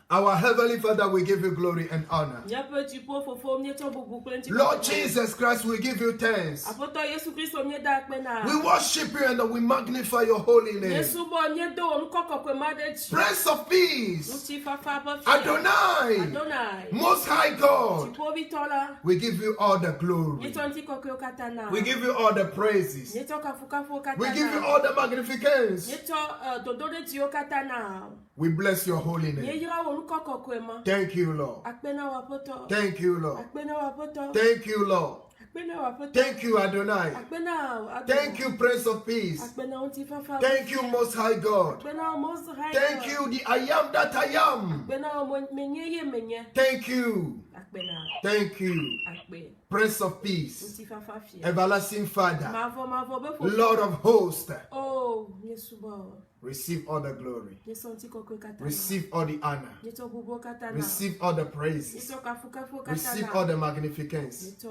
Our Heavenly Father, we give you glory and honor. Lord Jesus Christ, we give you thanks. We worship you and we magnify your holy name. Prince of Peace, Adonai, Most High God, we give you all the glory. We give you all the praises. We give you all the magnificence. We bless your holy name. Thank you, Lord. Thank you, Lord. Thank you, Lord. Thank you, Adonai. Thank you, Prince of Peace. Thank you, Most High God. Thank you, the I am that I am. Thank you. Thank you, Prince of Peace, Everlasting Father, Lord of Hosts. Receive all the glory. Receive all the honor. Receive all the praises. Receive all the magnificence.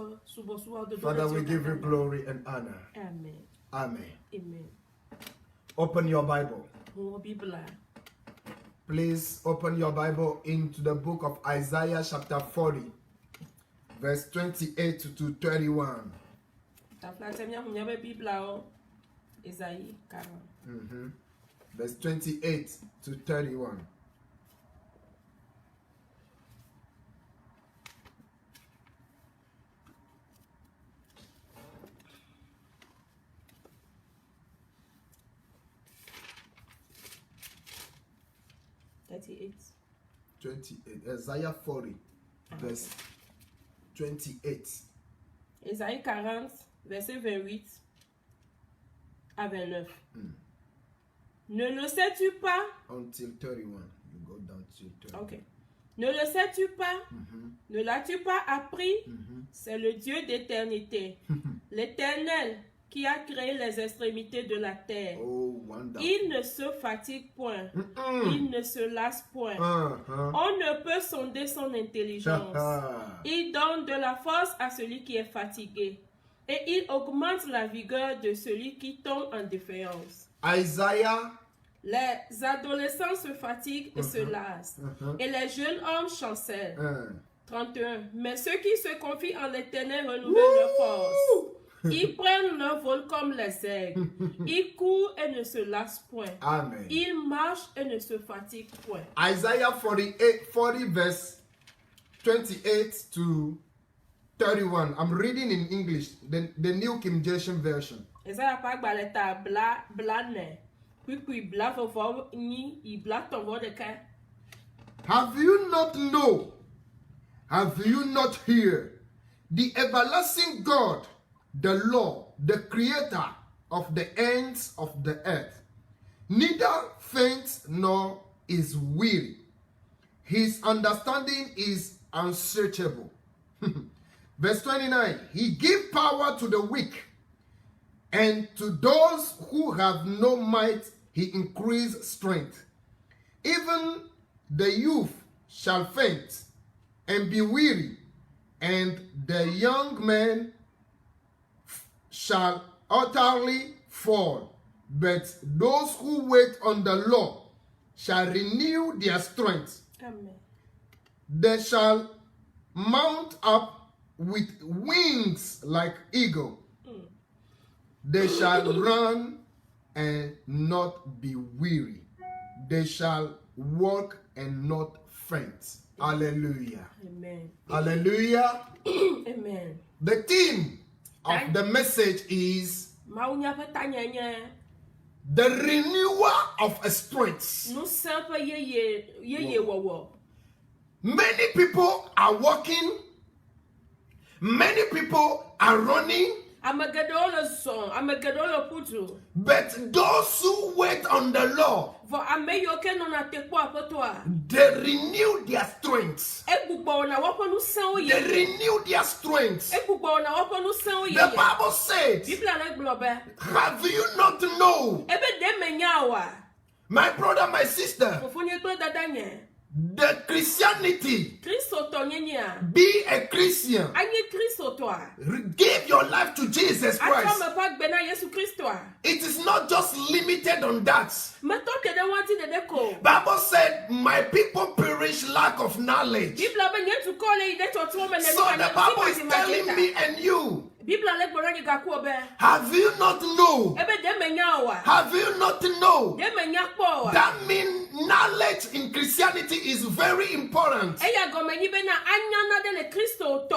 Father, we give you glory and honor. Amen. Amen. Amen. Open your Bible. Please open your Bible into the book of Isaiah chapter 40, verse 28 to 31. Verse 28 to 31. Isaiah 40, verse 28. Isaïe 40, verset 28 à 29. Ne le sais-tu pas? Until 31. You go down to 31. Okay. Ne le sais-tu pas? Ne l'as-tu pas appris? C'est le Dieu d'éternité, l'Éternel qui a créé les extrémités de la terre. Oh, wonderful. Il ne se fatigue point, il ne se lasse point. On ne peut sonder son intelligence. Il donne de la force à celui qui est fatigué, et il augmente la vigueur de celui qui tombe en défaillance. Isaiah. Les adolescents se fatiguent et se lassent, et les jeunes hommes chancellent. 31. Mais ceux qui se confient en l'Éternel renouvellent leur force. Ils prennent leur vol comme les aigles. Ils courent et ne se lassent point. Amen. Ils marchent et ne se fatiguent point. Isaiah 40 verse 28 to 31. I'm reading in English, the New King James Version. Isaiah pas baleta bla blane. Puis bla vovo ni I bla tombo de ka. Have you not know? Have you not heard? The everlasting God, the Lord, the creator of the ends of the earth, neither faints nor is weary. His understanding is unsearchable. Verse 29, he gives power to the weak, and to those who have no might he increases strength. Even the youth shall faint and be weary, and the young man shall utterly fall. But those who wait on the Lord shall renew their strength. Amen. They shall mount up with wings like eagle. They shall run and not be weary. They shall walk and not faint. Hallelujah. Amen. Hallelujah. Amen. The theme of the message is the renewal of strength. Many people are walking. Many people are running. But those who wait on the Lord, they renew their strength. They renew their strength. The Bible said, have you not known? My brother, my sister, the Christianity, be a Christian, give your life to Jesus Christ. It is not just limited on that. Bible said, my people perish perish lack of knowledge. Bible be nyetu kole ide to to me So the Bible is telling me and you, Bible le gboro ni ga ku obe. have you not know? Ebe de menya wa. Have you not know? De menya po wa. That means knowledge in Christianity is very important. Eya go menyi be na anya na de le Kristo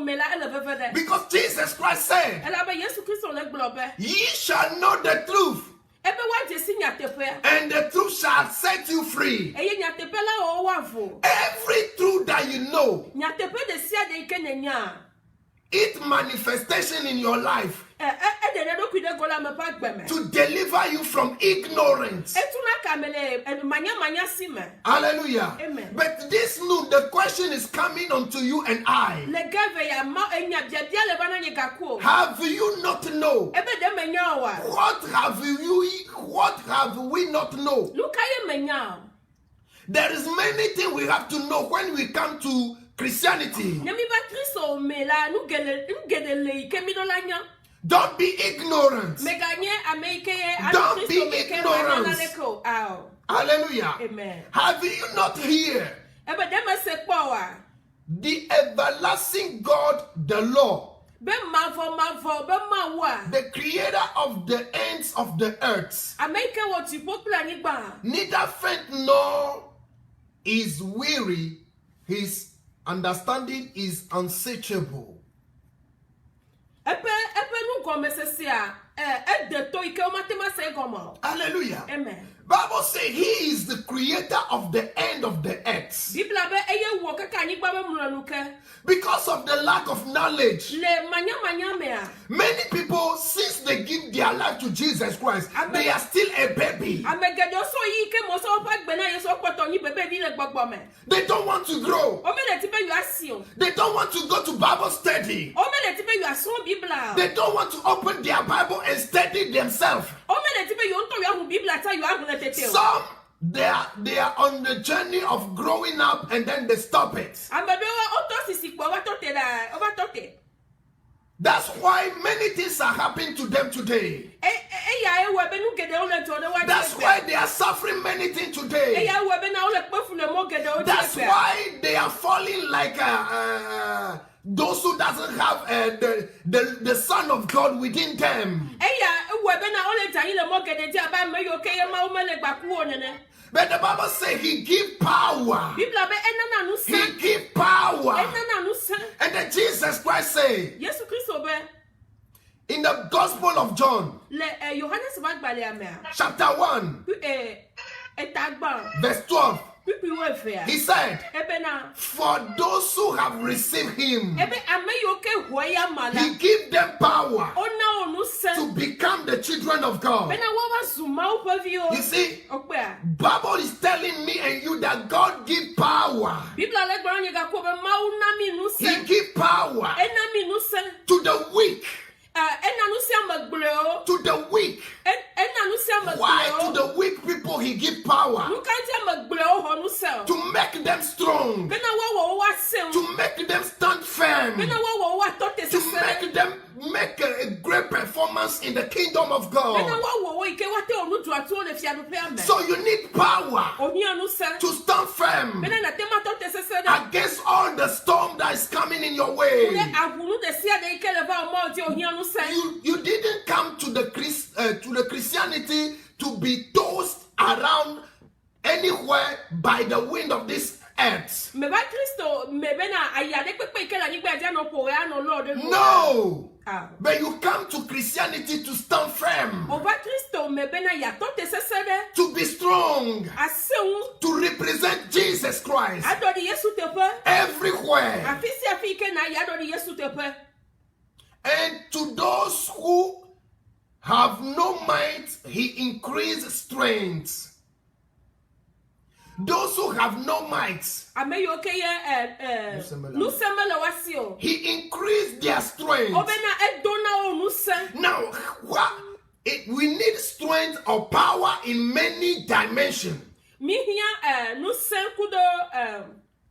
mela ele vevede. Because Jesus Christ said, Ela be Yesu Kristo le gboro be. ye shall know the truth, Ebe wa je si nyatepe. and the truth shall set you free. Eye nyatepe la o wa vo. Every truth that you know, Nyatepe de sia de ike nenya. its manifestation in your life De do ku de gola me pa gbeme. to deliver you from ignorance. Etuna kamele manya sime. Hallelujah. Amen. But this noon, the question is coming unto you and I. Le gave ya ma enya bia le bana nye gaku. Have you not know? Ebe de menya wa. What have we not know? Luka ye menya. There is many things we have to know when we come to Christianity. Nyami ba Kristo mela nu gedele ke mi do lanya. Don't be ignorant. Me ganye Amerike ye Don't be Kristo me ke ignorant. na leko. Aw. Hallelujah. Amen. Have you not heard Ebe de me se po wa. the everlasting God, the Lord, Be mavo be ma wa. the creator of the ends of the earth, Amerike wo ti popular ni gba. neither faint nor is weary, his understanding is unsearchable. Epe nu go mesesi a de to ike o matema se gomo. Hallelujah. Amen. Bible says he is the creator of the end of the earth. Bible be eye wo kaka ni gba be muranuke. Because of the lack of knowledge, Le manya me a. many people, since they give their life to Jesus Christ, they are still a baby. Amegede so yi ke mo so pa gbe na ye so poto ni bebe ni le gbogbo me. They don't want to grow. O me le ti be you asion. They don't want to go to Bible study. O me le ti be you ason Bible. They don't want to open their Bible and study themselves. O me le ti be you nto you hu Bible ta you ahu le tete. Some, they are on the journey of growing up and then they stop it. Amebe wa oto sisi po wa tote da, o wa tote. That's why many things are happening to them today. Ya e we be nu gede o le to de wa. That's why they are suffering many things today. Ya we be na o le pefu le mo gede o. That's why they are falling like those who doesn't have the Son of God within them. Ya we be na o le tan le mo gede ti aba me yo ke ye ma o me le gba ku o nene. But the Bible says he give power. Bible be enana nu He san. give power. Enana nu san. And then Jesus Christ say Yesu Kristo be in the Gospel of John, le Yohanes ba gbale amea. chapter 1, Etagba. verse 12, Pipi we fe a. he said, Ebe na. for those who have received him, Ebe ame yo ke hoya mala. he give them power Ona onu san. to become the children of God. Be na wa wa zuma o pavio. You see, Okpe a. Bible is telling me and you that God give power. Bible le gba nya ga ko be ma una mi nu He san. give power Ena mi nu san. to the weak, Ena nu san magbre o. to the weak. Ena nu san magbre o. Why to the weak people he give power? Nu kan ti magbre o ho nu san. To make them strong, Be na wa wa sen. to make them stand firm, Be na wa tote to se. make them make a great performance in the kingdom of Be na God. wa ike wa te onu tu atu o le fi adu pe ame. So you need power Oni anu san. to stand firm Be na tema tote se da. against all the storm that is coming in your way. Ahunu de sia de ike le va o mo ti oni anu san. You didn't come to the Christianity to be tossed around anywhere by the wind of this earth. Me ba Kristo me be na ayade pepe ike la ni gba ja no po ya no Lord. No. Ah. But you come to Christianity to stand firm, O ba Kristo me be na ya tote se de. to be strong, Aseun. to represent Jesus Christ Ado di Yesu te pe. everywhere. Afisi afi ike na ya do di Yesu te pe. And to those who have no might, he increased strength. Those who have no might, Ame yo ke ye nu semele wasi o. he increased their strength. O be na edona o nu sen. Now, we need strength or power in many dimensions. Mi hia nu sen kudo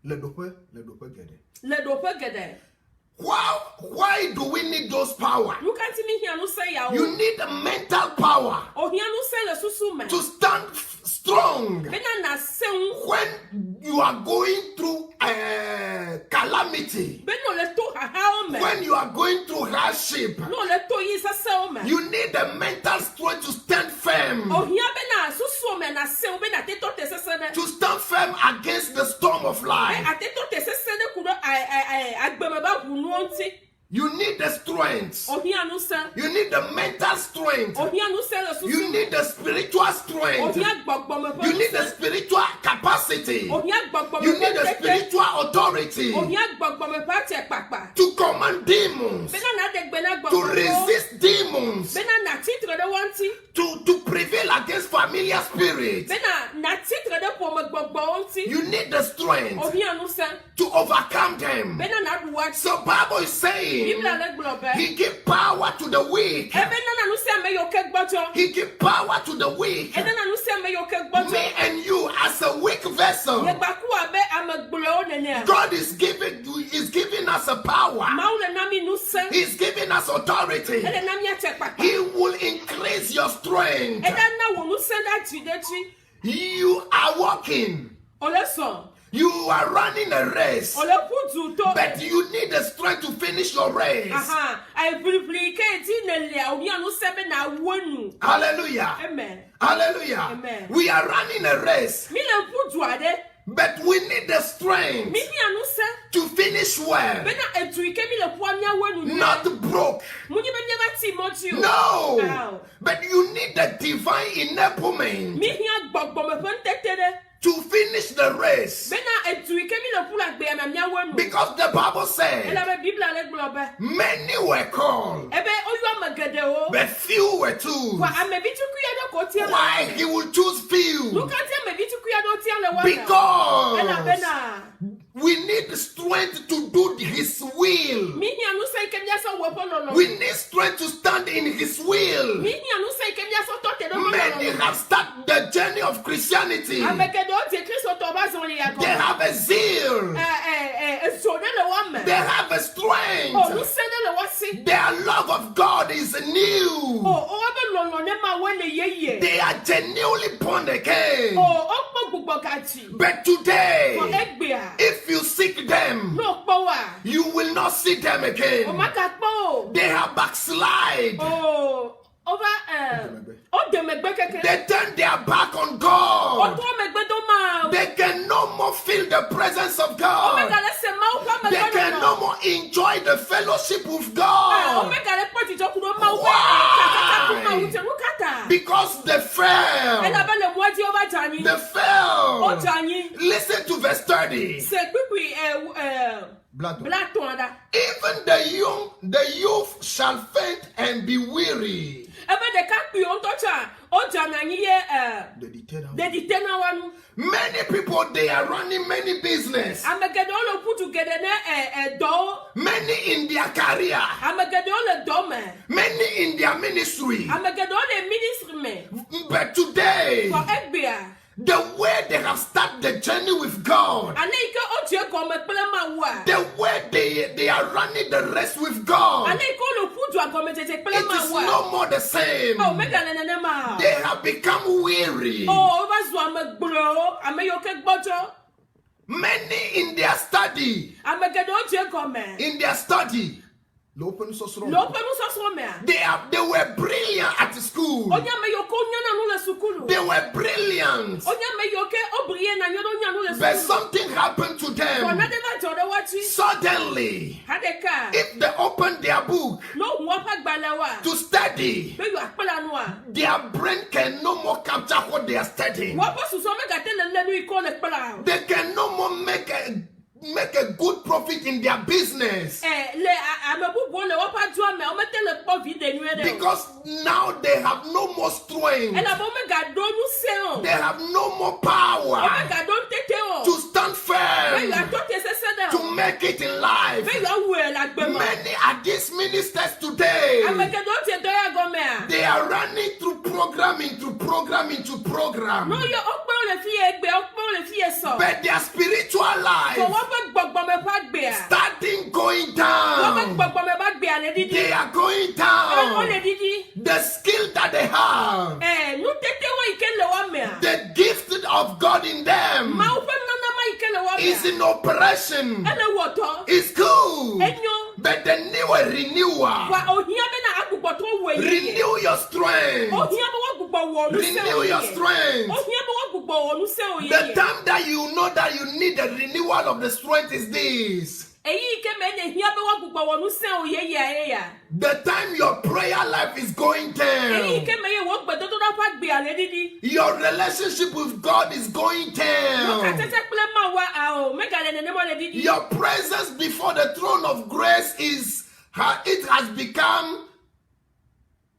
Le dope get it. le do pe gede. Why do we need those power? Nu kan ti mi hia nu sen ya o. You need a mental power O hia nu sen le susu me. to stand strong Bena na seun. when you are going through calamity, Bena le to haha ome. when you are going through hardship. No le to yi sase ome. You need the mental strength to stand firm, Ohia bena susu ome na seun bena te to te sese ne. to stand firm against the storm of life. Ate to te sese ne kudo agbeme ba hunu onti. You need the strength. Ohia nu se. You need the mental strength. Ohia nu se le susu. You need the spiritual strength. Ohia gbogbome pe. You need the spiritual capacity. Ohia gbogbome You need pe the tete. spiritual authority Ohia gbogbome pe te papa. to command demons, Bena na de gbena to gbogbome. resist demons, Bena na titre de wanti. to prevail against familiar spirits. Bena na titre de pome gbogbo onti. You need the strength Ohia nu se. to overcome them. Bena na duwa. So Bible is saying Bibla le globe. he give power to the weak. Ebe na nu se me yo ke gbojo. He give power to the weak. Ebe na nu se me yo ke gbojo. Me and you as a weak vessel, Ye gba ku abe amegbolo nene. God is giving us a power. Maule na mi nu se. He's giving us authority. Ele na mi ate papa. He will increase your strength. Eda na wo nu se da jidechi. You are walking. Ole so. You are running a race. Ole putu to. But you need the strength to finish your race. Aha. Ai plike ti nele. Ohia nu se be na wonu. Hallelujah. Amen. Hallelujah. Amen. We are running a race. Mi le putu ade. But we need the strength Mi anu se. to finish well. Bena etuike mi le pu amia wonu. Not broke. Munyi be nyeba Timothy. No. Ow. But you need the divine enablement Mi hia gbogbo me pen to finish the race. Bena etuike mi le pu la gbe amia wonu. Because the Bible Ela said be Bibla le globe. many were called, Ebe oyo amagede o. but few were chosen. Kwa amebitu kuya do kotia. Why he will choose few? Luka ti amebitu kuya do tia le wana. Because Bena. we need strength to do his will. Mi hia nu se ikemia so wepo lolo. We need strength to stand in his will. Mi hia nu se ikemia so tote do Many have started the journey of Christianity. Amagede o te Kristo to ba zo ya go. They have a zeal. So ne le wame. They have a Oh, nu strength. se ne le wasi. Their love of God is new. Oh, o be lolo ne ma we le yeye. They are genuinely born again. Oh, o po gbogbo kachi. But today, For egbea. if you seek them, No po wa. you will not see them O again. maka po. They have backslide. Oh, over o de megbe keke. They turn their back on O God. to megbe do ma. They can no more feel the presence of O mega God. le se ma o pa They megbe can do no ma. more enjoy the fellowship with O God mega le poti jo kudo ma we. Why? Kaka kuma ute lukata. because they Ela fell. be le mwadi over jani. They O fell. jani. Listen to verse 30. Se pipi blato anda. Even the youth shall faint and be weary. Ebe de ka pi on tocha. O jana ni ye de di tena wanu. Many people, they are running many business. Amegede o le put together ne do. Many in their career. Amegede o le do me. Many in their ministry. Amegede o le ministry me. But today, For egbea. the way they have started the journey with God, Ane ike o je go me pele ma wa. the way they are running the race with God, Ane ike o le put wa go me tete pele it ma is wa. no more the same. Oh, mega ne ma. They have become weary. Oh, over zo amegbro. Ame yo ke gbojo. Many in their study, Amegede o je go me. in their study, Lo pe nu so me. they were brilliant at school. Onya me yo ko nya na no le sukulu. They were brilliant. Onya me yo ke obriye na nyodo nya no le But sukulu. something happened to For them. na de ba jode wachi. Suddenly, Hadeka. if they open their book No hu apa gbale wa. to study, Be yo apela no a. their brain can no more capture what they are studying. Wa po suso me ga tele le nu iko le pela. They can no more make a good profit in their business. Le amebubu le wa pa ju ame o me tele po vide nu ede. Because now they have no more strength. Ela bo me ga do nu se o. They have no more O me power ga do tete o. to stand Be yo firm, to te se se de. to make it in life. Be yo wu la gbe mo. Many are these ministers today. Amegede o te do ya go me a. They are running through programming to program into program. No yo o pe o le fi egbe o pe o le fi eso. But their spiritual So life wọ́n fẹ́ gbọ̀gbọ̀ mi bá gbé a. starting going Wọ́n fẹ́ down. gbọ̀gbọ̀ mi bá gbé a lè dídí. They are going Ó down. lè dídí. The skill that they have, Nu tètè wọ́n ike lè wọ́n mi a. the gift is in operation. Ele woto. It's good. Enyo. But the new renewal. Wa ohia be na agboto wo ye. Renew your strength. Ohia be wa gbogbo wo nu se. Renew your strength. Ohia be wa gbogbo wo nu se o ye. The time that you know that you need the renewal of the strength is this. Eyi ke me ne hia be wa gbogbo wo nu se o ye ya. The time your prayer life is going Eyi down. ke me ye wo gbedo to da pa gbe ale didi. Your relationship with God is going Ka down. tete ple ma wa o me ga le ne mo le didi. Your presence before the throne of grace it has become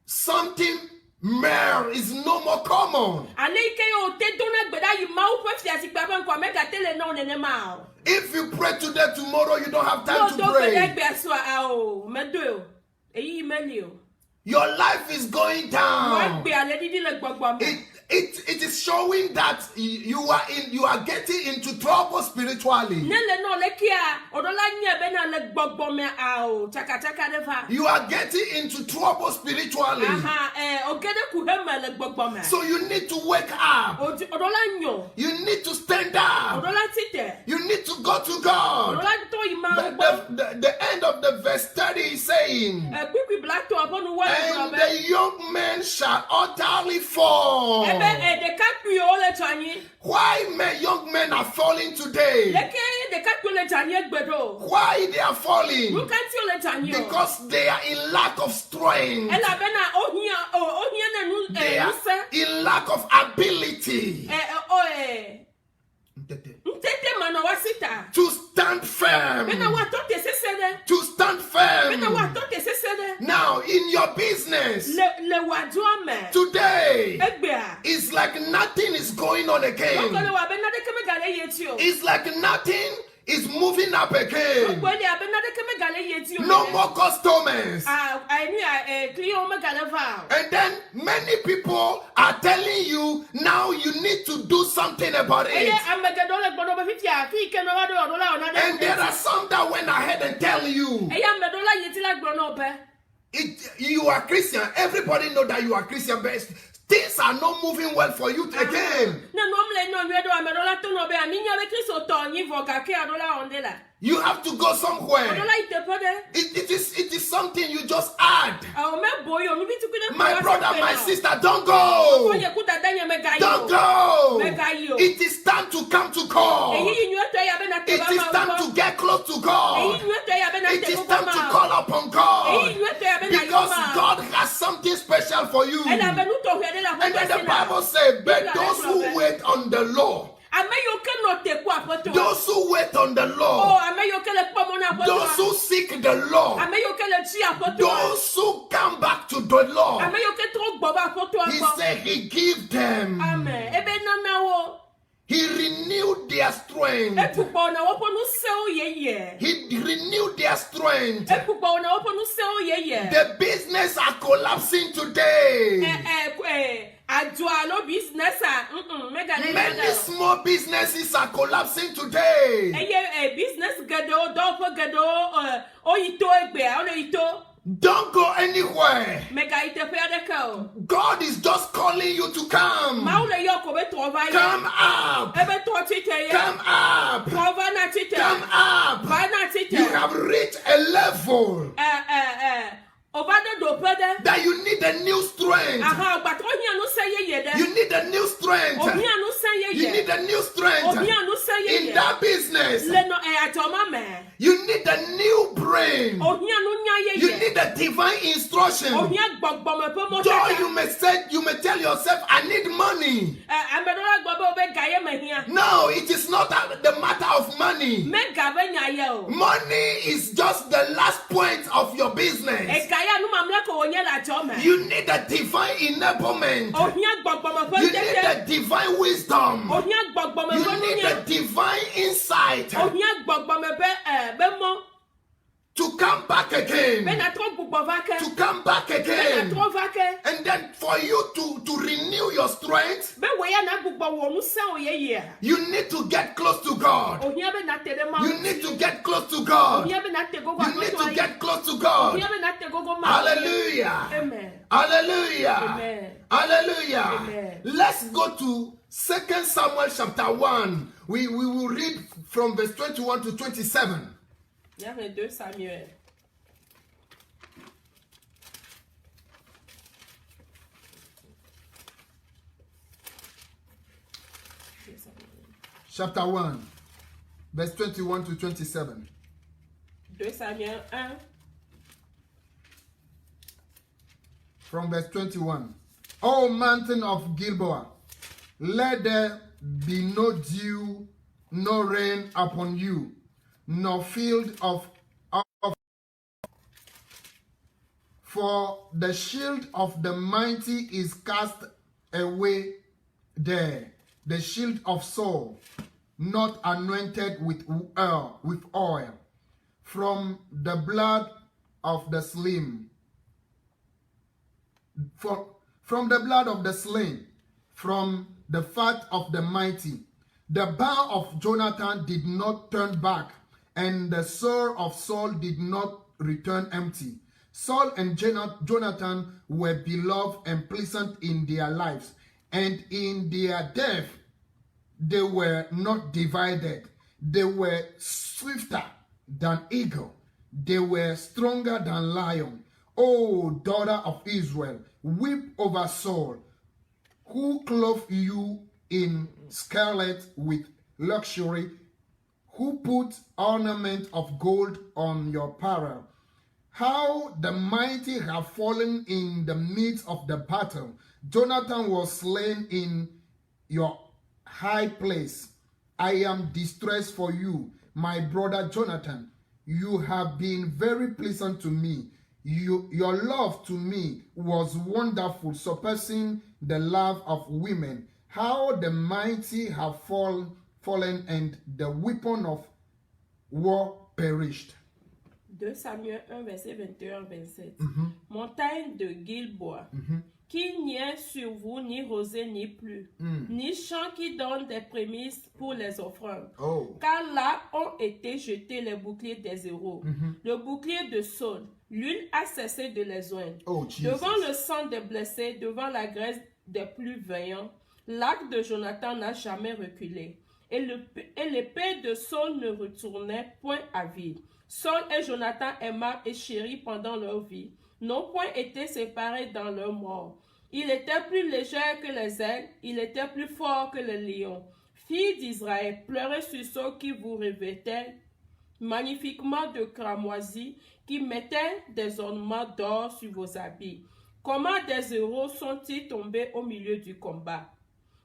something mere, is no more common. Ane ke yo te do na gbeda yi ma o pe fi asi gba ban kwa me ga tele na o ne ma o. If you pray today, tomorrow you don't have time to Do pray. gbe so o me do o. Eyi me li o. Your life is going Wa down. gbe ale didi le gbogbo me. It is showing that you are getting into trouble spiritually. Nele no le kia odola nya be na le gbogbo me o chaka de fa. You are getting into trouble spiritually. Aha ogede ku he me le gbogbo me. So you need to wake up. Odola nyo. You need to stand up. Odola tite. You need to go to God. Odola to yi ma The end of the verse 30 is saying, kwikwi black to upon wa and the young men shall utterly fall. de kapi o le tani. Why young men are falling today? Leke de kapi le tani egbedo. Why they are falling? Lu kan ti o le tani o. Because they are in lack of strength. Ela be na ohia na nu They are in lack of ability Ntete mana wasita. to stand firm. Be na wa to te sesede. To stand Be na wa firm. to te sesede. Now, in your business, Le wa do me. today, Egbe a. it's like nothing is going on Ko again. le wa be na de keme gale yeti o. It's like nothing is moving up again. Ko le be na de keme gale yeti o. No more customers. Clio me gale va. And then many people are telling you now you need to do something about Eye it. amegado le gbodo be fitia fi ke no wa do odola ona de. And there are some that went ahead and tell you, Eye amedola yeti la gbodo no pe. you are Christian. Everybody know that you are Christian, but things are not moving well for you again. Na no mle no nwe do amedola to no be ani nya be Kristo to nyi vo ka ke adola onde la. You have to go somewhere. Odola ite pode. It is something you just add. O me boyo mi bitu kude. My brother, my sister, don't go. Oye ku dada nya me ga Don't yo. go. Mega yo. It is time to come to God. Eyi nyu to ya be na te It ba is ma. time to get close to Eyi God. nyu to ya be na It te is ba time to ma. call upon God. Eyi nyu to ya be na yo Because ma. God has something special for you. E na be nu to hwe de la And then the Bible says, but those who wait on the Lord, Ame yo ke no te ku apoto. those who wait on the Oh, Lord, ame yo ke le pomo na apoto. those who seek the Lord, Ame yo ke le chi apoto. those who come back to the Lord, Ame yo ke tro gbo ba apoto He akpo. said He give them. Amen. Ebe na wo. He renewed their strength. Epupo na wo ponu se o ye. He renewed their strength. Epupo na wo ponu se o ye. The business are collapsing today. Adwa lo business mega le Many small businesses are collapsing today. Eye business gado do gado o ito egbe o le ito. Don't go anywhere. Mega ite pe adeka o. God is just calling you to come. Ma o le yo ko be to va ye. Come up. Ebe to tite ye. Come up. Prova na tite. Come up. Va na tite. You have reached a level Ovado do pede. that you need a new strength. Aha, but ohia no say ye de. You need a new strength. Ohia no say ye. You need a new strength Ohia no say ye. in that business. Le no atoma me. You need a new brain. Ohia no nya ye. You need a divine instruction. Ohia gbogbo me pe mo Though you may tell yourself, I need money. Amedola gbogbo be gaye me hia. No, it is not the matter of money. Me ga be nya ye o. Money is just the last point of your business. E gaya no mamle ko onye la choma. You need a divine enablement. Ohia gbogbo me pe You need a divine wisdom. Ohia gbogbo me You pe need a divine insight Ohia gbogbo me pe be mo. to come back again. Be na tro gbogbo va ke. To come back Be na again. tro va ke. And then for you to renew your strength, Be we ya na gbogbo wo nu se o ye. you need to get close to God. Ohia be na tere ma. You need to get close to God. Ohia be na te go You need to get close to God. Ohia be na te gogo ma. Hallelujah. Amen. Hallelujah. Amen. Hallelujah. Amen. Let's go to 2 Samuel chapter 1. We will read from verse 21 to 27. Il y a 2 Samuel. Chapter 1, verse 21 to 27. 2 Samuel 1. From verse 21. O mountain of Gilboa, let there be no dew, no rain upon you, nor field of for the shield of the mighty is cast away there, the shield of Saul, not anointed with oil, from the blood of the slain, from the blood of the slain, from the fat of the mighty. The bow of Jonathan did not turn back, and the sword of Saul did not return empty. Saul and Jonathan were beloved and pleasant in their lives, and in their death they were not divided. They were swifter than eagle. They were stronger than lion. O daughter of Israel, weep over Saul, who clothed you in scarlet with luxury, who put ornament of gold on your apparel. How the mighty have fallen in the midst of the battle. Jonathan was slain in your high place. I am distressed for you, my brother Jonathan. You have been very pleasant to me. Your love to me was wonderful, surpassing the love of women. How the mighty have fallen and the weapon of war perished. 2 Samuel 1, verset 21-27. Montagne de Gilboa, qu'il n'y ait sur vous ni rosée ni pluie, ni champ qui donne des prémices pour les offrandes. Oh. Car là ont été jetés les boucliers des héros, le bouclier de Saul. L'huile a cessé de les oindre. Oh, Jesus. Devant le sang des blessés, devant la graisse des plus vaillants, l'arc de Jonathan n'a jamais reculé. Et l'épée de Saul ne retournait point à vide. Saul et Jonathan aimants et chéris pendant leur vie, n'ont point été séparés dans leur mort. Il était plus léger que les aigles, il était plus fort que le lion. Filles d'Israël, pleurez sur ceux qui vous revêtaient magnifiquement de cramoisie, qui mettaient des ornements d'or sur vos habits. Comment des héros sont-ils tombés au milieu du combat?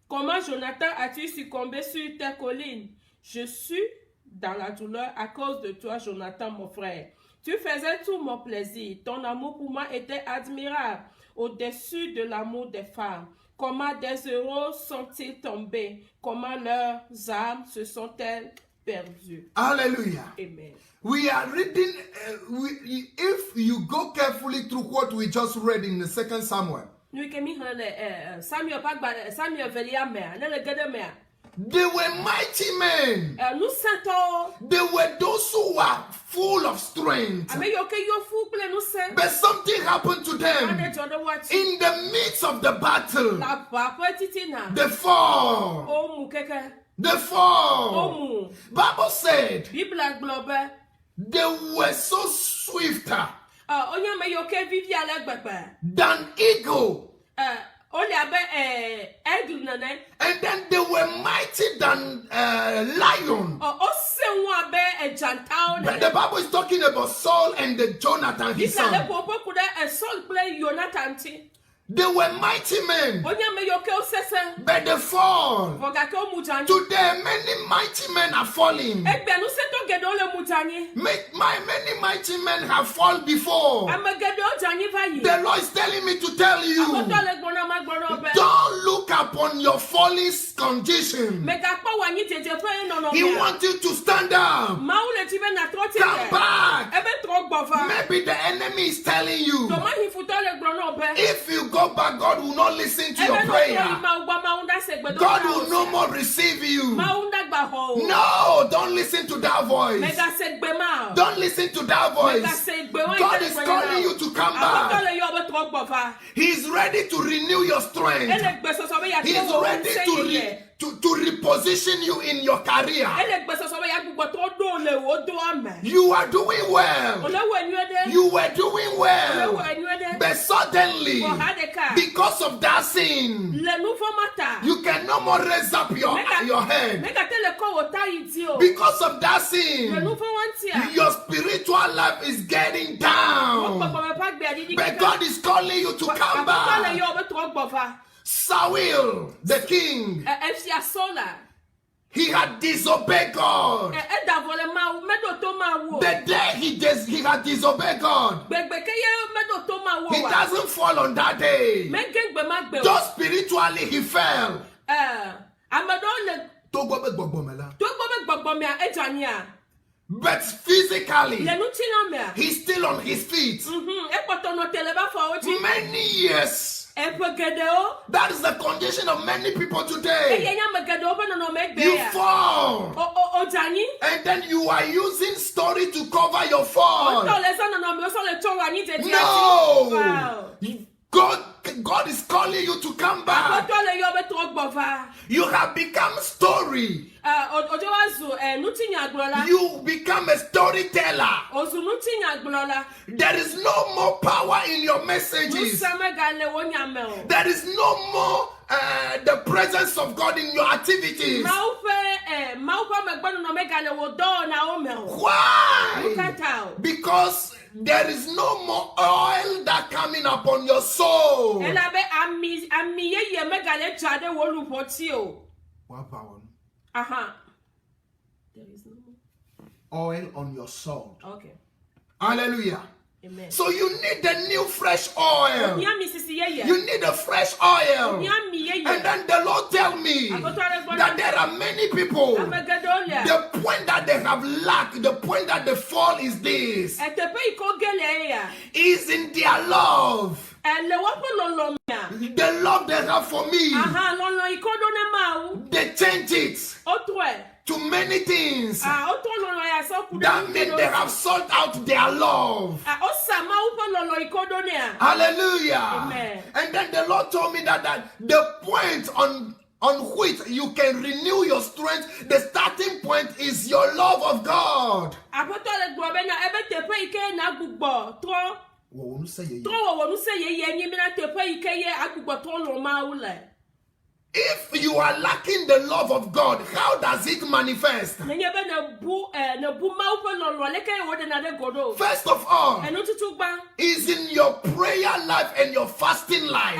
Comment Jonathan as-tu succombé sur tes collines? Je suis dans la douleur à cause de toi, Jonathan, mon frère. Tu faisais tout mon plaisir. Ton amour pour moi était admirable, au-dessus de l'amour des femmes. Comment des héros sont-ils tombés? Comment leurs âmes se sont-elles perdues? Hallelujah. Amen. We are reading, if you go carefully through what we just read in the 2 Samuel, they were mighty men. They were those who were full of strength. But something happened to them. In the midst of the battle, they fall. They fall. Bible said they were so swifter than eagle. And then they were mighty than lion. But the Bible is talking about Saul and the Jonathan, his son. They were mighty men, but they fall. Today, many mighty men are falling. Many mighty men have fallen before. The Lord is telling me to tell you, don't look upon your falling condition. He wants you to stand up. Come back. Maybe the enemy is telling you, if you go back, God will not listen to your prayer. God will no more receive you. No. Oh, don't listen to that voice. Mega se gbema. Don't listen to that voice. Mega se gbema. God is calling you to come back. Apotole yo be trok bova. He's ready to renew your strength. Ele gbeso so be ya He's ready to reposition you in your career. Ele gbeso so be ya gbugbo to do le wo do ame. You are doing well. Olewo enuede. You were doing well. Olewo enuede. But suddenly, Ohadeka. because of that sin, Le nouveau matin. you can no more raise up your head. Mega tele ko wo ta itio. Because of that Le sin, nouveau wantia. your spiritual life is getting down. But God is calling you to come back. Saul, the king, he had disobeyed God. The day he had disobeyed God, he doesn't fall on that day. Just spiritually he fell. But physically, he's still on his feet. Many years. That is the condition of many people today. You fall. And then you are using story to cover your fall. No. God is calling you to come back. You have become story. You become a storyteller. There is no more power in your messages. There is no more the presence of God in your activities. Why? Because there is no more oil that coming upon your soul. What power? There is no more oil on your soul. Okay. Hallelujah. Amen. So you need a new fresh oil. You need a fresh oil. And then the Lord tell me that there are many people, the point that they have lacked, the point that they fall is this, is in their love. The love they have for me, they change it to many things. That means they have sought out their love. Hallelujah. Amen. And then the Lord told me that the point on which you can renew your strength, the starting point is your love of God. If you are lacking the love of God, how does it manifest? First of all, is in your prayer life and your fasting life.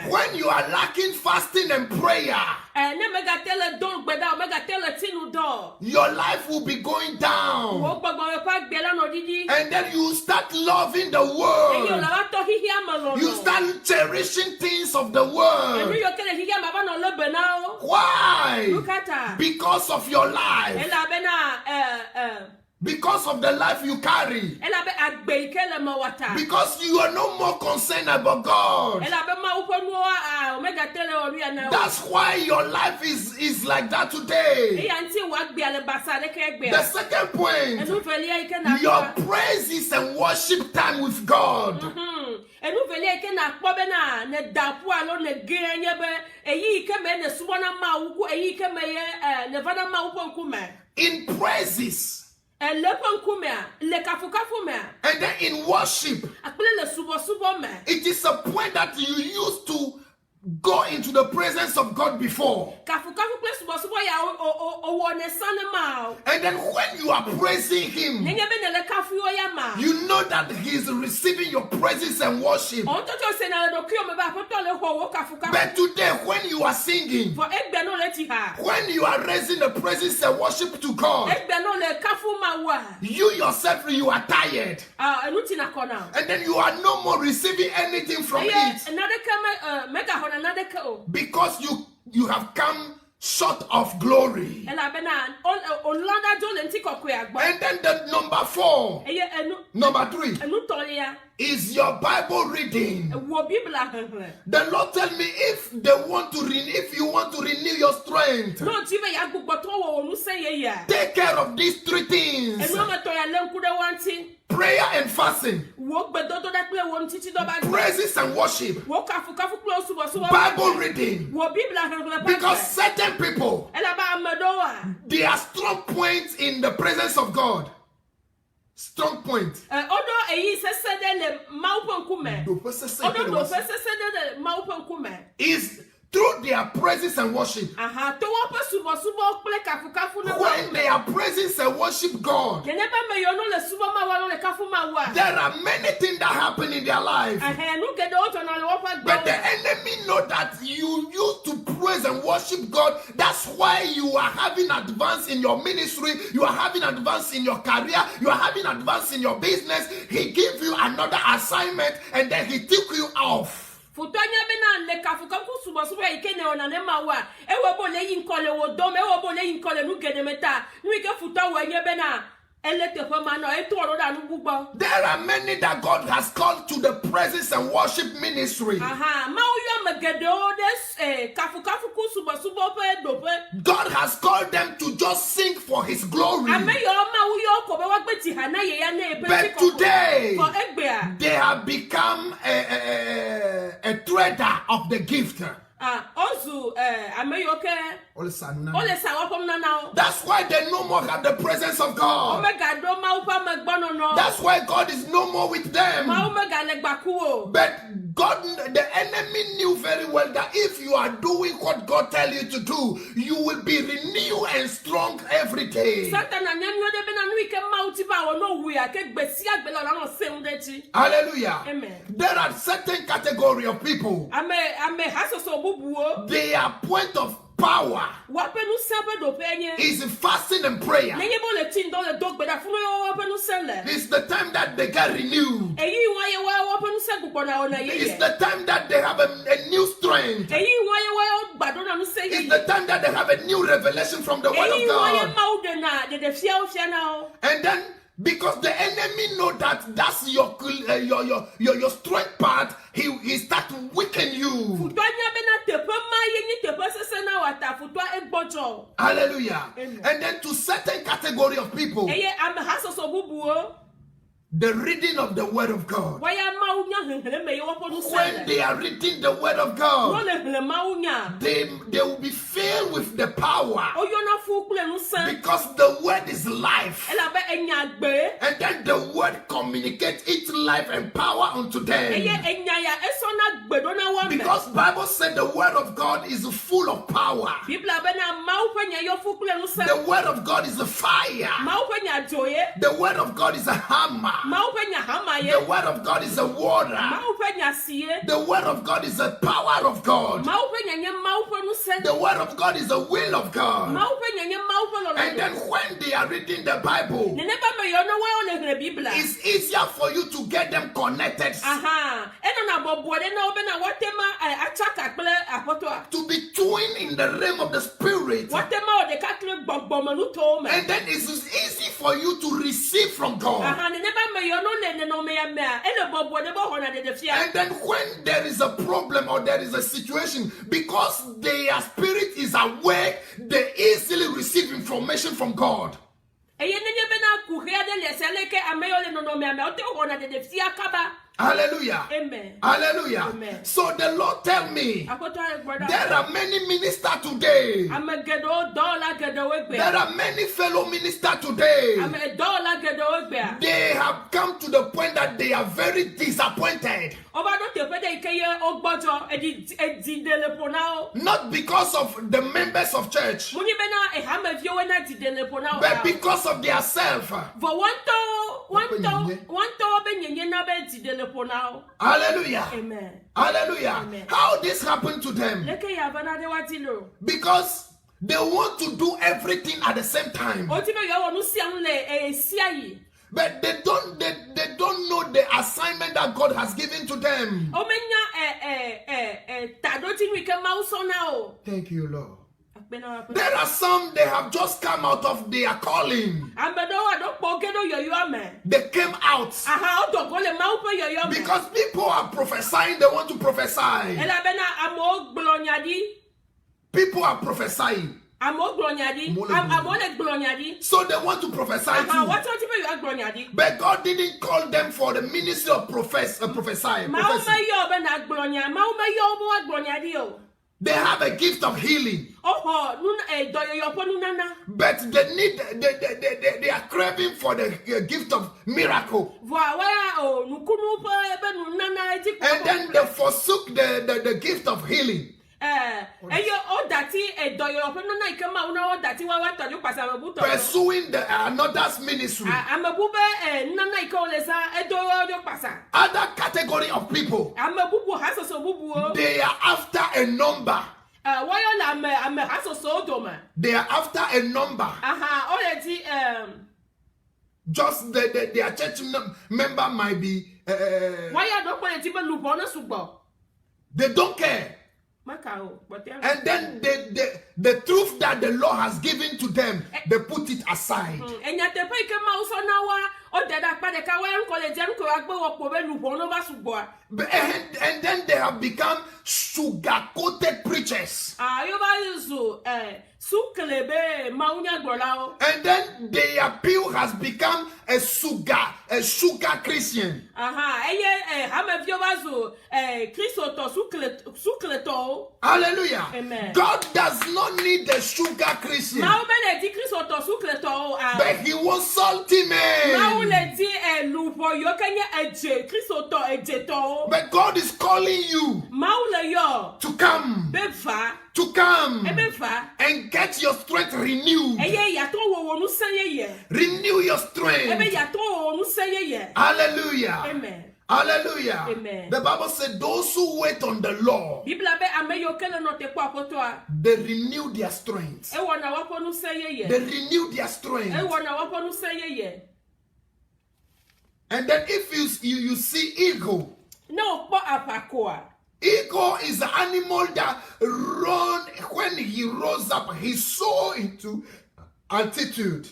When you are lacking fasting and prayer, your life will be going down. And then you start loving the world. You start cherishing things of the world. Why? Because of your life. Because of the life you carry. Because you are no more concerned about God. That's why your life is like that today. The second point, your praises and worship time with God. In praises. And then in worship, it is a point that you used to go into the presence of God before. And then when you are praising Him, you know that He is receiving your praises and worship. But today, when you are singing, when you are raising the praises and worship to God, you yourself, you are tired. And then you are no more receiving anything from it. Because you have come short of glory. Elle a bena on landa jo le nti kokwe agba. And then the number 4, Eye enu number 3 enu tolia. is your Bible reading. Wo Bible hehe. The Lord tell me if you want to renew your strength, No ti be ya gbogbo to wo onu se ye ya. take care of these 3 things: Enu ma to ya le nku de wanti. prayer and fasting, Wo gbedo to da pe wo ntiti do ba. praises and worship, Wo kafu klo subo subo. Bible reading. Wo Bible hehe. Because certain people, Elle a ba amedo wa. their strong points in the presence of God. Strong point. Odo eyi sese de le maupo nkume. Odo do sese de le maupo nkume. Is through their praises and worship. Aha, to wo pe subo subo kple kafu kafu na. When they are praising and worship God, Kene ba me yo no le subo ma wa no le kafu ma wa. there are many things that happen in their life. Aha, nu ke do to na le wo pa gba. But the enemy know that you used to praise and worship God. That's why you are having advance in your ministry. You are having advance in your career. You are having advance in your business. He give you another assignment and then he took you off. Futonya bena le kafu kafu subo subo e kene ona ne ma wa. E wo bo le yin kole wo dom, e wo bo le yin kole nu gede meta. Nu ke futo wo nye bena. Elle te fa ma no e to ro da nu gbugbo. There are many that God has called to the praises and worship ministry. Aha, ma wo yo me gede o de kafu kafu ku subo subo pe do pe. God has called them to just sing for his glory. Ame yo ma wo yo ko be wa gbe ti hana ye ya na e pe But today, for egbe a. they have become a trader of the gift. Ozu ame yo ke ole sa wa pom na na. That's why they no more have the presence of God. Omega do ma wo pa me gbono no. That's why God is no more with them. Ma omega le gba ku o. But God, the enemy knew very well that if you are doing what God tell you to do, you will be renewed and strong every day. Satan na nyanyo de be na nu ike ma uti ba wo no wi a ke gbesi agbe lo na no se undechi. Hallelujah. Amen. There are certain category of people. Ame hasoso bubuo. Their point of power Wa pe nu sabe do pe nye. is fasting and prayer. Nenye bo le tin do le dogbe da funu yo wa pe nu sele. It's the time that they get renewed. Eyi wa ye wa pe nu se gupo na ona ye. It's the time that they have a new strength. Eyi wa ye wa gbado na nu se It's ye. the time that they have a new revelation from the word Eyi of wa ye God. ma u de na de fia o fia na o. And then because the enemy know that that's your strength part, he start to weaken you. Futonya be na te pe ma ye ni te pe sese na wa ta futwa e gbojo. Hallelujah. Amen. And then to certain category of people, Eye ame hasoso bubuo. the reading of the word of God. Wa ya ma u nya henhele me ye wa pe nu When sele. they are reading the word of No God, le hele ma u nya. they will be filled with the power O yo na fu kule nu se. because the word is life. Ela be enya gbe. And then the word communicates its life and power unto Eye them. enya ya eso na gbe do na wa me. Because Bible said the word of God is full of power. Bibla be na ma u pe nya yo fu kule nu se. The word of God is a fire. Ma u pe nya joye. The word of God is a hammer. Ma u pe nya hama ye. The word of God is a Ma water. u pe nya sie. The word of God is the power of God. Ma u pe nya nye ma u pe nu se. The word of God is the will of God. Ma u pe nya nye ma u pe lo And then when they are reading the Bible, Nene ba me yo no wa o le hele Bibla. it's easier for you to get them connected, Aha. Eno na bobo de na obe na watema achaka kple apoto. to be tuned in the realm of the spirit. Watema o de kakle gbogbo manu to me. And then it's easy for you to receive from God. Aha, nene ba me yo no le ne no me ya me. Ele bobo de bo hona de fia. And then when there is a problem or there is a situation, because their spirit is awake, they easily receive information from God. Eye nenye be na kuhia de le seleke ameyo le no me ame. O te hona de fia kaba. Hallelujah. Amen. Hallelujah. Amen. So the Lord tell me, Apoto brother. there are many ministers today. Ame gedo dollar gedo wegbe. There are many fellow ministers today. Ame dollar gedo wegbe. They have come to the point that they are very disappointed. Oba do te pe de ikeye ogbojo edi de le ponao. Not because of the members of church, Muni be na e ha me vie we na di de le ponao. but because of their self. For one to be nyenye na be di de le ponao. Hallelujah. Amen. Hallelujah. Amen. How this happened to them? Leke ya bana de watilo. Because they want to do everything at the same time. O ti be yo wonu si an le sia yi. But they don't know the assignment that God has given to them. O menya ta do ti nu ke ma uso na o. Thank you, Lord. There are some, they have just come out of their calling. They came out because people are prophesying, they want to prophesy. People are prophesying. So they want to prophesy too. But God didn't call them for the ministry of prophesying. They have a gift of healing. But they are craving for the gift of miracle. And then they forsook the gift of healing. Pursuing another's ministry. Other category of people, they are after a number. They are after a number. Just their church member might be. They don't care. And then the truth that the Lord has given to them, they put it aside. And then they have become sugar-coated preachers. And then their appeal has become a sugar Christian. Hallelujah. Amen. God does not need a sugar Christian, but He wants salty men. But God is calling you to come. To come and get your strength renewed. Renew your strength. Hallelujah. Amen. Hallelujah. Amen. The Bible said those who wait on the Lord, they renew their strength. They renew their strength. And then if you see eagle, eagle is an animal that run when he rose up, he soared into altitude.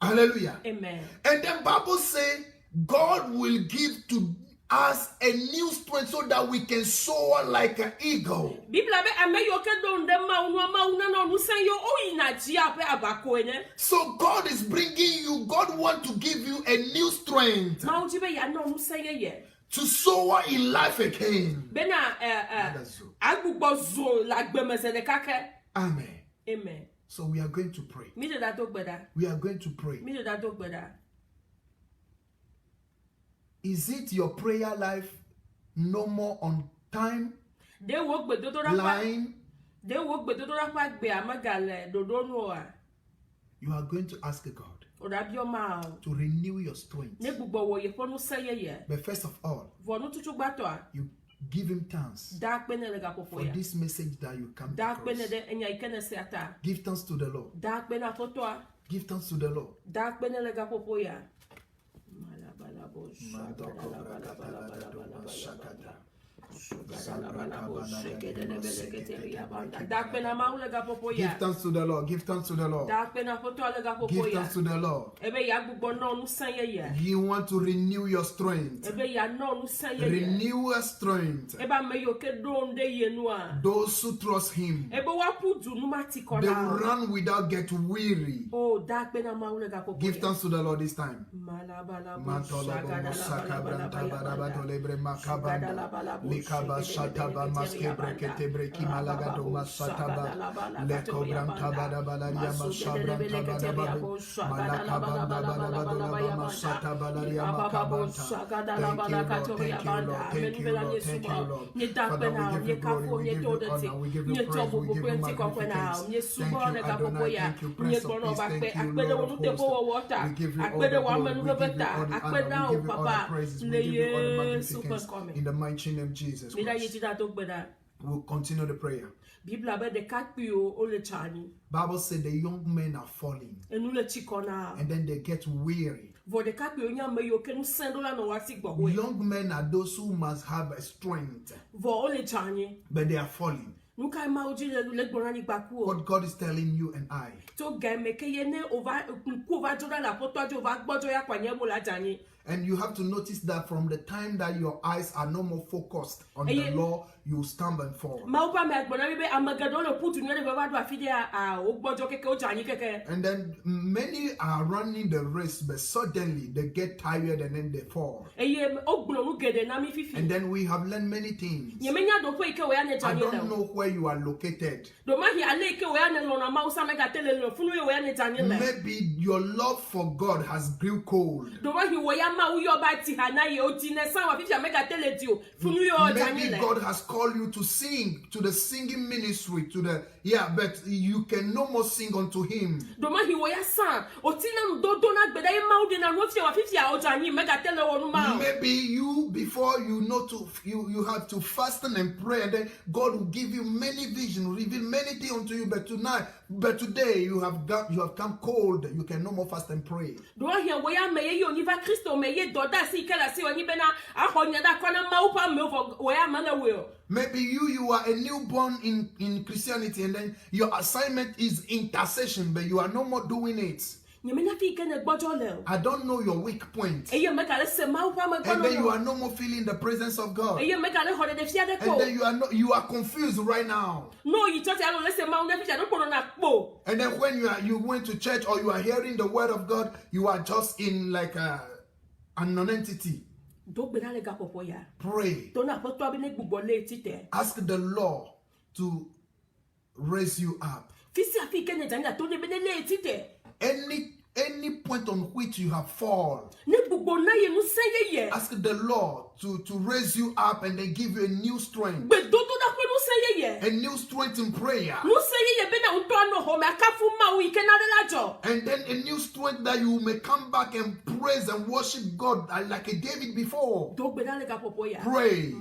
Hallelujah. Amen. And then Bible say God will give to us a new strength so that we can soar like an eagle. So God is bringing you, God wants to give you a new strength to soar in life again. Amen. Amen. So we are going to pray. We are going to pray. Is it your prayer life no more on time? Line? You are going to ask God to renew your strength. But first of all, you give Him thanks for this message that you come to us. Give thanks to the Lord. Give thanks to the Lord. Give thanks to the Lord. Give thanks to the Lord. Give thanks to the Lord. You want to renew your strength. Renew your strength. Those who trust Him, they will run without getting weary. Give thanks to the Lord this time. Likaba Shataba Maske Brekete Breki Malagado Masataba Leko Branta Badabalaria Masabranta Badababu Malakabanda Badabadolaba Masata Balaria Makabanta. Thank you, Lord. Thank you, Lord. Father, we give you glory, we give you honor, we give you praise, we give you magnification. Thank you, Adonai, thank you, Prince of Peace, thank you, Lord of hosts. We give you all the glory, we give you all the honor, we give you all the praises, we give you all the magnification. In the mighty name of Jesus Christ. We'll continue the prayer. Bible said the young men are falling and then they get weary. Young men are those who must have a strength, but they are falling. What God is telling you and I. And you have to notice that from the time that your eyes are no more focused on the law, you stumble and fall. And then many are running the race, but suddenly they get tired and then they fall. And then we have learned many things. I don't know where you are located. Maybe your love for God has grew cold. Maybe God has called you to sing, to the singing ministry, but you can no more sing unto Him. Maybe you, before you know you have to fast and pray, and then God will give you many visions, reveal many things unto you. But today you have come cold. You can no more fast and pray. Maybe you are a newborn in Christianity, and then your assignment is intercession, but you are no more doing it. I don't know your weak point. And then you are no more feeling the presence of God. And then you are confused right now. And then when you went to church or you are hearing the word of God, you are just in like an non-entity. Pray. Ask the Lord to raise you up. Any point on which you have fallen, ask the Lord to raise you up and then give you a new strength. A new strength in prayer. And then a new strength that you may come back and praise and worship God like a David before. Pray.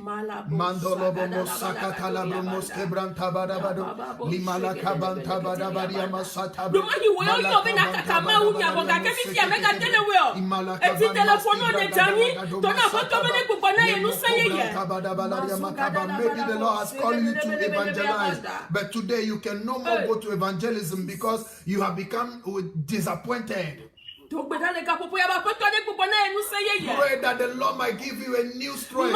Maybe the Lord has called you to evangelize, but today you can no more go to evangelism because you have become disappointed. Pray that the Lord might give you a new strength.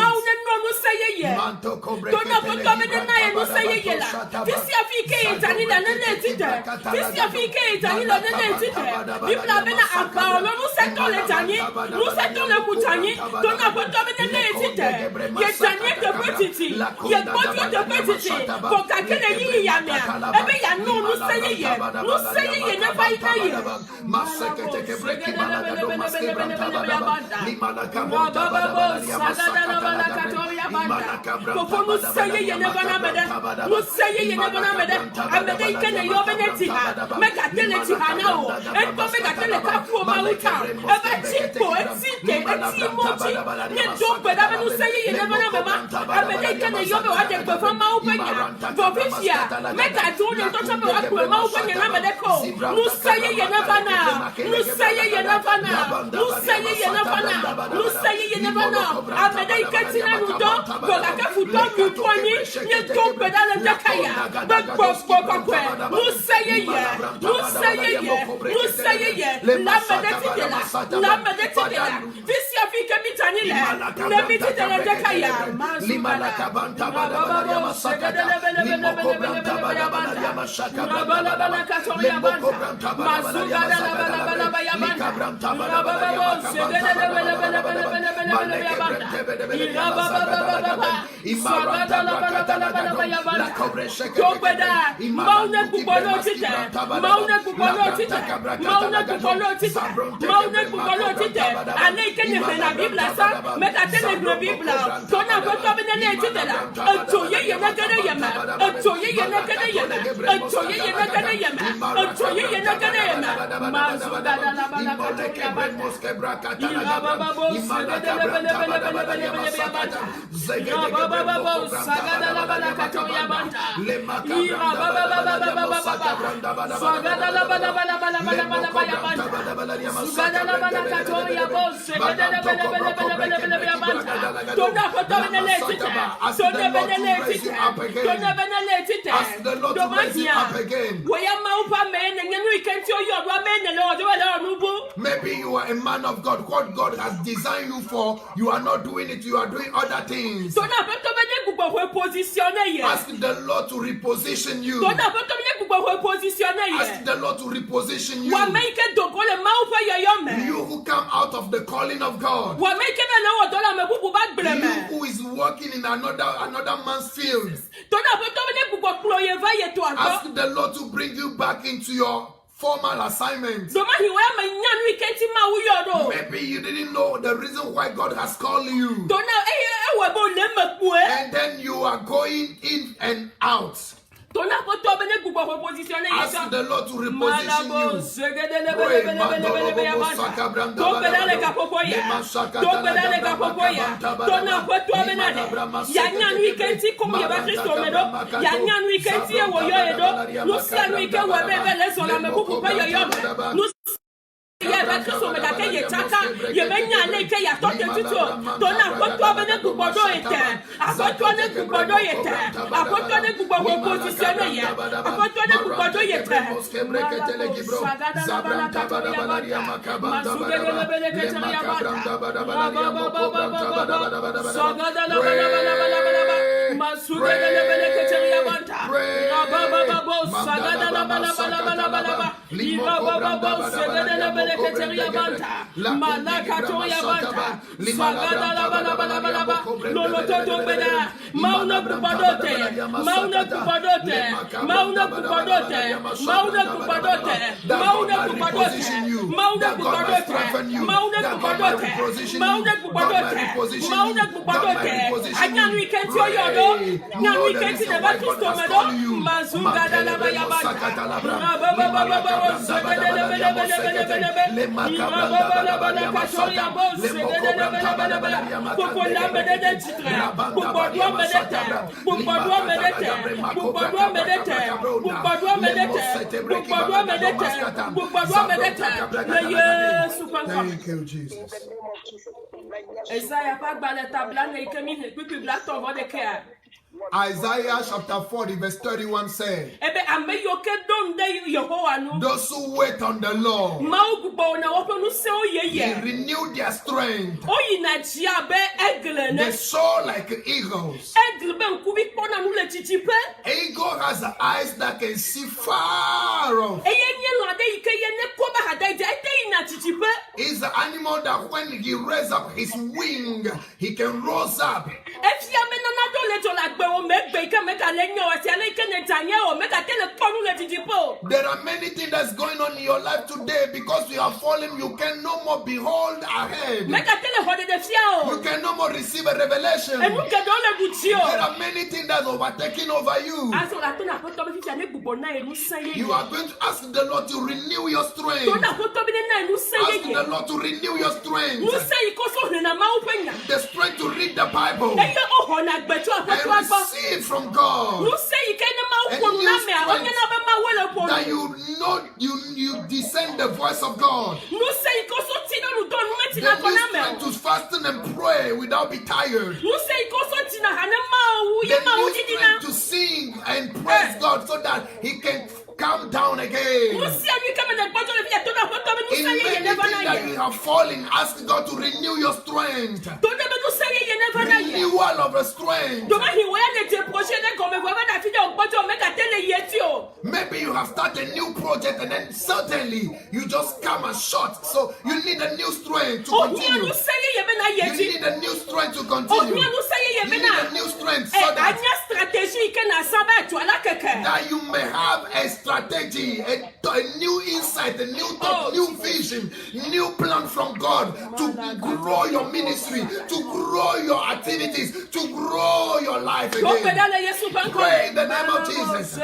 la Bible ça, mais quand elle est la Bible, ton enfant tombe dans les études là. Toye yena gane yema. Toye yena gane yema. Toye yena gane yema. Toye yena gane yema. Mazuda la bala katoya banta. Ira baba bo sagada la bala bala bala bala bala banta. Ira baba baba sagada la bala katoya banta. Ira baba baba baba sagada la bala bala bala bala bala bala banta. Sagada la bala katoya bo sagada la bala bala bala bala bala banta. Tona foto benele tite. Tona benele tite. Tona benele tite. Ask the Lord to raise you up again. Waya maupa men ngenu ikenti oyo wa men le ojo wa nubu. Maybe you are a man of God. What God has designed you for, you are not doing it. You are doing other things. Tona foto benele kubo repositionner ye. Ask the Lord to reposition you. Tona foto benele kubo repositionner ye. Ask the Lord to reposition you. Wa make dogo le maupa yoyo me. You who come out of the calling of God. Wa make me le odo la me bubu ba gbele You me. who is working in another man's field. Tona foto benele kubo klo ye va ye to ago. Ask the Lord to bring you back into your formal assignment. Doma hi wa ma nyanu ikenti ma uyo do. Maybe you didn't know the reason why God has called you. Tona we bo le me And then you are going in and out. Tona foto benele kubo repositionner ye. Ask the Lord to reposition you. Thank you, Jesus. Isaiah chapter 40 verse 31 says, those who wait on the Lord, He renew their strength. They soar like eagles. Eagle has eyes that can see far off. It's the animal that when he raises up his wing, he can rise up. There are many things that's going on in your life today because you are fallen. You can no more behold ahead. You can no more receive a revelation. There are many things that's overtaking over you. You are going to ask the Lord to renew your strength. Ask the Lord to renew your strength. The strength to read the Bible and receive from God. And that you know you discern the voice of God. The new strength to fasten and pray without be tired. The new strength to sing and praise God so that He can come down again. In anything that you have fallen, ask God to renew your strength. Renewal of the strength. Maybe you have started a new project and then suddenly you just come and short. So you need a new strength to continue. You need a new strength to continue. You need a new strength so that that you may have a strategy, a new insight, a new thought, new vision, new plan from God to grow your ministry, to grow your activities, to grow your life again. Pray in the name of Jesus.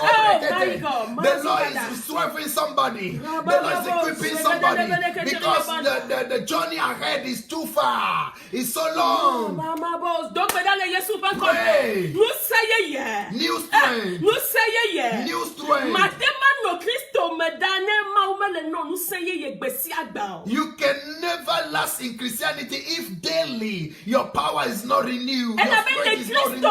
The Lord is strengthening somebody. The Lord is equipping somebody because the journey ahead is too far. It's so long. Pray. New strength. New strength. You can never last in Christianity if daily your power is not renewed. Your strength is not renewed.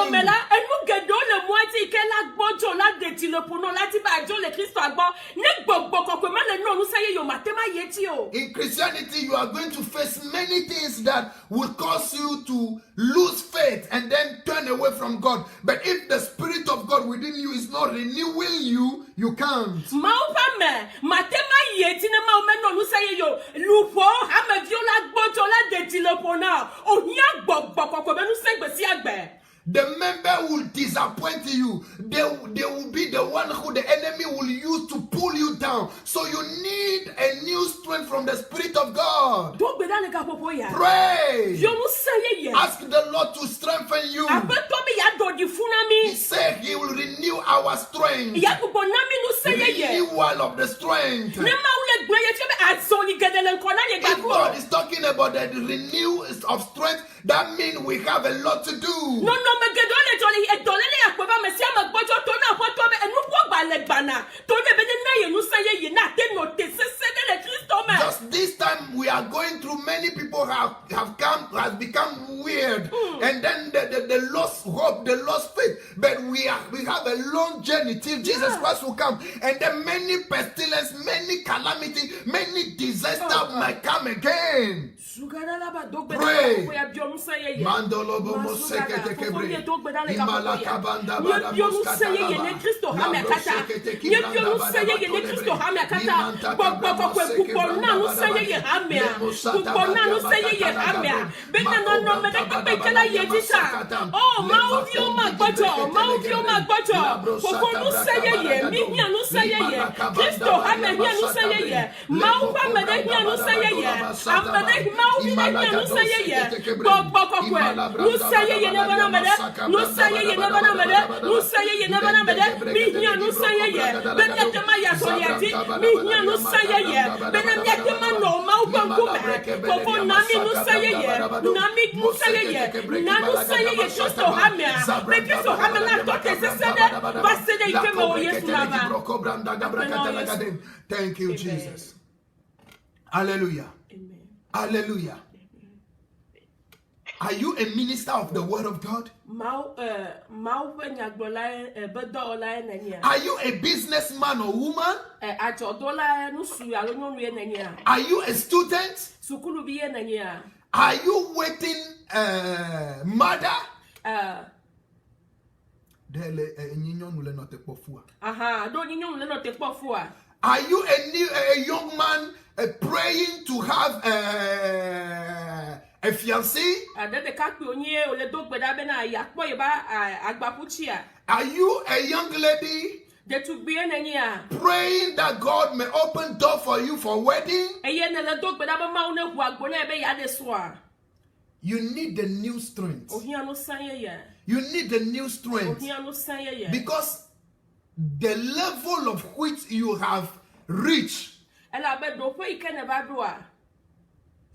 In Christianity, you are going to face many things that will cause you to lose faith and then turn away from God. But if the Spirit of God within you is not renewing you, you can't. The member will disappoint you. They will be the one who the enemy will use to pull you down. So you need a new strength from the Spirit of God. Pray. Ask the Lord to strengthen you. He said He will renew our strength. Renewal of the strength. If God is talking about the renewal of strength, that means we have a lot to do. Just this time we are going through, many people has become weird, and then the lost hope, the lost faith. But we have a long journey till Jesus Christ will come, and then many pestilence, many calamity, many disaster might come again. Pray. Mandolo bomo sekete kebre. Imala kabanda bada Thank you, Jesus. Hallelujah. Hallelujah. Are you a minister of the Word of God? Are you a businessman or woman? Are you a student? Are you waiting mother? Are you a young man praying to have a fiancé? Are you a young lady praying that God may open door for you for wedding? You need the new strength. Ohia no sanye. You need the new strength. Ohia no sanye. Because the level of which you have reached, Ela be do pe ikene ba do a.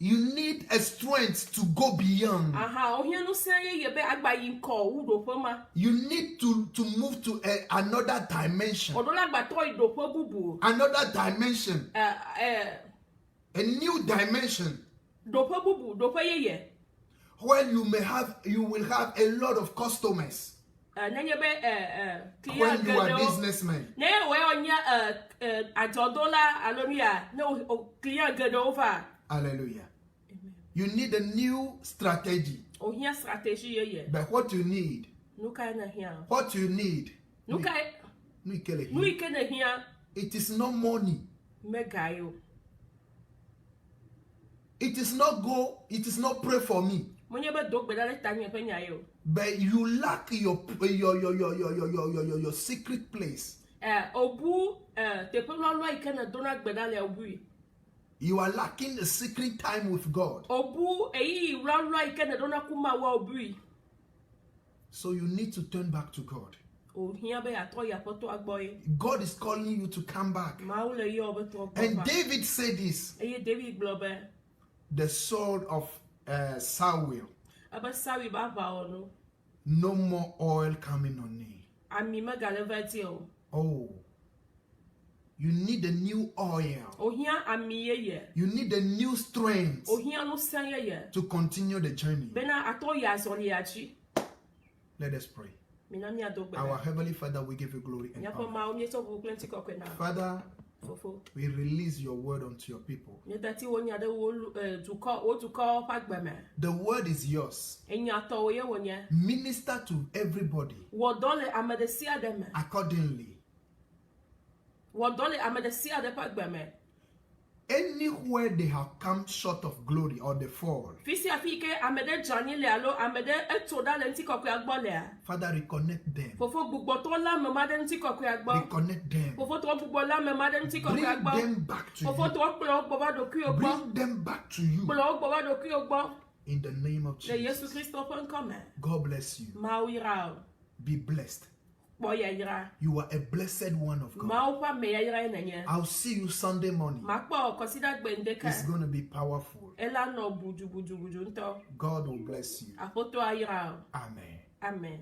you need a strength to go beyond. Aha, ohia no sanye ye be agba yin ko wo do pe ma. You need to move to another dimension. Odola gba to do pe bubu. Another dimension. A new dimension. Do pe bubu, do pe ye. Where you will have a lot of customers. When you are businessmen. Ne we onya ajodola alonia no clear get over. Hallelujah. You need a new strategy. Ohia strategy ye. But what you need? Nuka na hia. What you need? Nuka na hia. It is not money. Megayo. It is not pray for me. But you lack your secret place. You are lacking a secret time with God. So you need to turn back to God. God is calling you to come back. And David said this. The sword of Samuel. No more oil coming on me. Oh, you need a new oil. You need a new strength to continue the journey. Let us pray. Our Heavenly Father, we give you glory and honor. Father, we release your word unto your people. The word is yours. Minister to everybody accordingly. Anywhere they have come short of glory or they fall, Father, reconnect them. Reconnect them. Bring them back to you. Bring them back to you. In the name of Jesus. God bless you. Be blessed. You are a blessed one of God. I'll see you Sunday morning. It's going to be powerful. God will bless you. Amen. Amen.